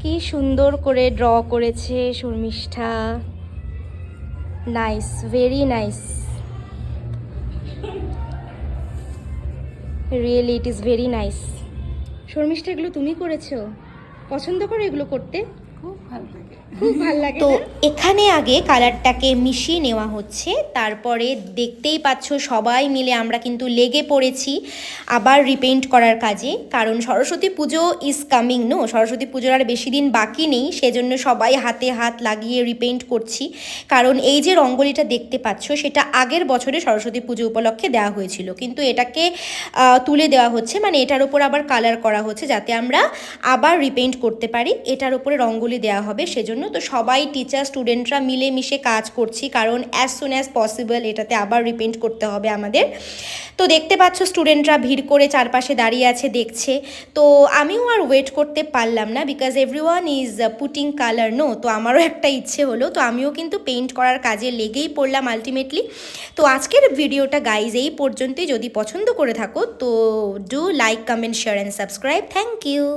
কি সুন্দর করে ড্র করেছে Sharmistha. Nice, very nice, really it is very nice. Sharmistha, এগুলো তুমি করেছো? পছন্দ করো এগুলো করতে? খুব ভালো লাগে, খুব ভালো লাগে। তো এখানে আগে কালারটাকে মিশিয়ে নেওয়া হচ্ছে, তারপরে দেখতেই পাচ্ছ সবাই মিলে আমরা কিন্তু লেগে পড়েছি আবার রিপেইন্ট করার কাজে, কারণ সরস্বতী পুজো ইজ কামিং, নো, সরস্বতী পুজোর আর বেশি দিন বাকি নেই, সেজন্য সবাই হাতে হাত লাগিয়ে রিপেইন্ট করছি। কারণ এই যে রঙ্গোলিটা দেখতে পাচ্ছ সেটা আগের বছরে সরস্বতী পুজো উপলক্ষে দেওয়া হয়েছিল, কিন্তু এটাকে তুলে দেওয়া হচ্ছে, মানে এটার উপর আবার কালার করা হচ্ছে যাতে আমরা আবার রিপেইন্ট করতে পারি। এটার উপরে রঙ্গোলি দেওয়া হবে সেজন্য। তো সবাই টিচার স্টুডেন্টরা মিলেমিশে কাজ করছি, কারণ অ্যাজ সুন অ্যাজ পসিবল এটাতে আবার রিপেইন্ট করতে হবে আমাদের। তো দেখতে পাচ্ছ স্টুডেন্টরা ভিড় করে চারপাশে দাঁড়িয়ে আছে দেখছে। তো আমিও আর ওয়েট করতে পারলাম না, because everyone is putting colour, no. তো আমারও একটা ইচ্ছে হলো, তো আমিও কিন্তু পেইন্ট করার কাজে লেগেই পড়লাম আলটিমেটলি। তো আজকের ভিডিওটা গাইজ এই পর্যন্তই। যদি পছন্দ করে থাকো তো do like, comment, share and subscribe. Thank you.